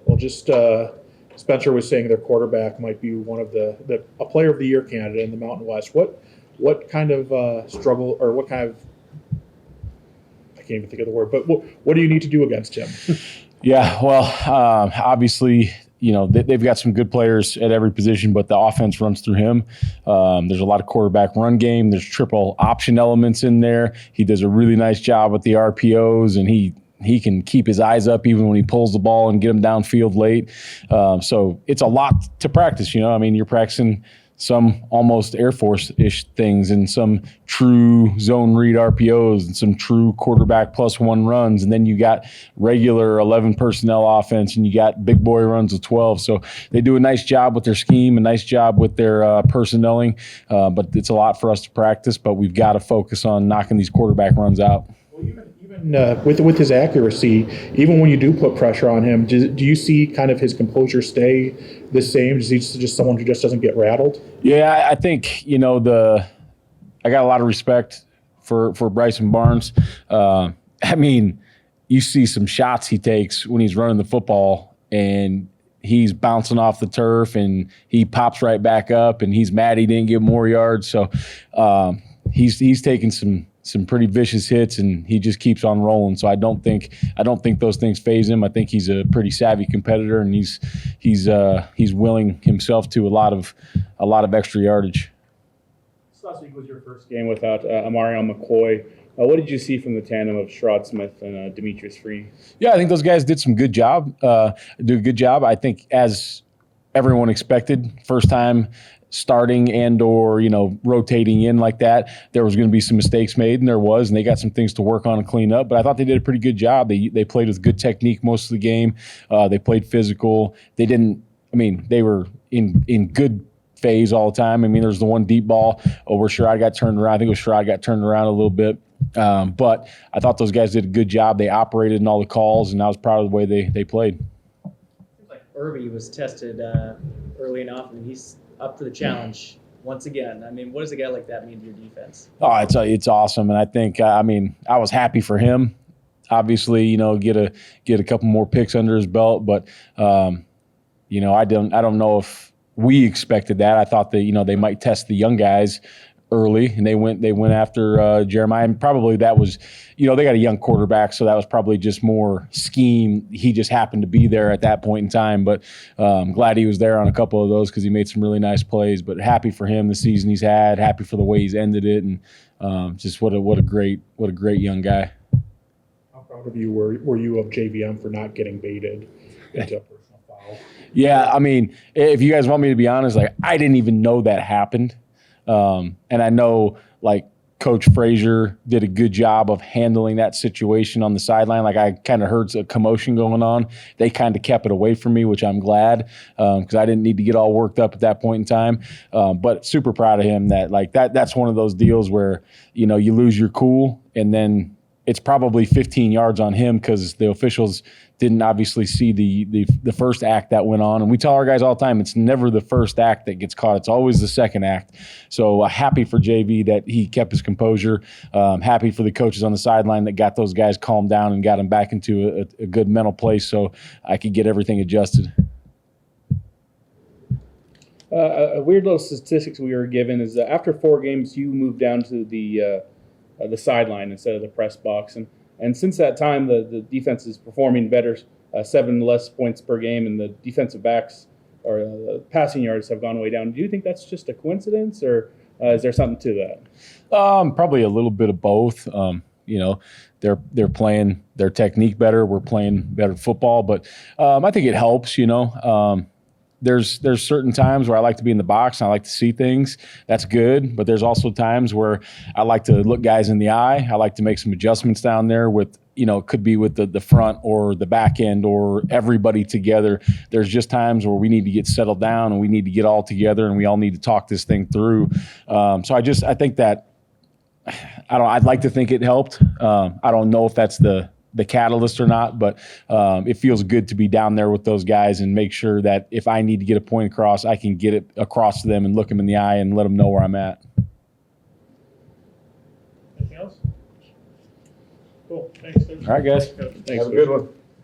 Well, just Spencer was saying their quarterback might be one of a player of the year candidate in the Mountain West. What kind of struggle or what kind of I can't even think of the word, but what do you need to do against him? Yeah, well, obviously, they've got some good players at every position, but the offense runs through him. There's a lot of quarterback run game. There's triple option elements in there. He does a really nice job with the RPOs, and he can keep his eyes up even when he pulls the ball and get him downfield late. So it's a lot to practice. You're practicing some almost Air Force-ish things and some true zone read RPOs and some true quarterback +1 runs. And then you got regular 11 personnel offense and you got big boy runs with 12. So they do a nice job with their scheme, a nice job with their personnelling. But it's a lot for us to practice, but we've got to focus on knocking these quarterback runs out. Well, even with his accuracy, even when you do put pressure on him, do you see kind of his composure stay the same? Is he just someone who just doesn't get rattled? Yeah, I think I got a lot of respect for Bryson Barnes. You see some shots he takes when he's running the football, and he's bouncing off the turf, and he pops right back up, and he's mad he didn't get more yards. So he's taking some pretty vicious hits, and he just keeps on rolling. So I don't think those things faze him. I think he's a pretty savvy competitor, and he's willing himself to a lot of extra yardage. This last week was your first game without Amarion McCoy. What did you see from the tandem of Sherrod Smith and Demetrius Free? Yeah, I think those guys did some good job. Do a good job. I think as everyone expected, first time starting and or rotating in like that, there was going to be some mistakes made, and they got some things to work on and clean up. But I thought they did a pretty good job. They played with good technique most of the game. They played physical. They were in good phase all the time. There's the one deep ball where Sherrod got turned around. I think it was Sherrod got turned around a little bit. But I thought those guys did a good job. They operated in all the calls, and I was proud of the way they played. Seems like Irby was tested early and often, and he's up to the challenge once again. What does a guy like that mean to your defense? Oh, it's awesome, and I think I was happy for him. Obviously, get a couple more picks under his belt, but I don't know if we expected that. I thought that they might test the young guys early, and they went after Jeremiah, and probably that was, they got a young quarterback, so that was probably just more scheme. He just happened to be there at that point in time, but I'm glad he was there on a couple of those because he made some really nice plays. But happy for him the season he's had, happy for the way he's ended it, and just what a great young guy. How proud of you were you of JVM for not getting baited into a personal foul? Yeah, if you guys want me to be honest, I didn't even know that happened. And I know Coach Frazier did a good job of handling that situation on the sideline. I kind of heard a commotion going on. They kind of kept it away from me, which I'm glad because I didn't need to get all worked up at that point in time. But super proud of him that's one of those deals where, you lose your cool and then it's probably 15 yards on him because the officials didn't obviously see the first act that went on. And we tell our guys all the time, it's never the first act that gets caught. It's always the second act. So happy for JV that he kept his composure. Happy for the coaches on the sideline that got those guys calmed down and got them back into a good mental place so I could get everything adjusted. A weird little statistics we were given is that after 4 games, you moved down to the sideline instead of the press box. And since that time, the defense is performing better, 7 less points per game, and the defensive backs or passing yards have gone way down. Do you think that's just a coincidence, or is there something to that? Probably a little bit of both. They're playing their technique better. We're playing better football, but I think it helps. There's certain times where I like to be in the box and I like to see things. That's good. But there's also times where I like to look guys in the eye. I like to make some adjustments down there with, it could be with the front or the back end or everybody together. There's just times where we need to get settled down and we need to get all together and we all need to talk this thing through. So I think that I'd like to think it helped. I don't know if that's the catalyst or not, but it feels good to be down there with those guys and make sure that if I need to get a point across, I can get it across to them and look them in the eye and let them know where I'm at. Anything else? Cool. Thanks. All right, guys. Thanks. Have a good one.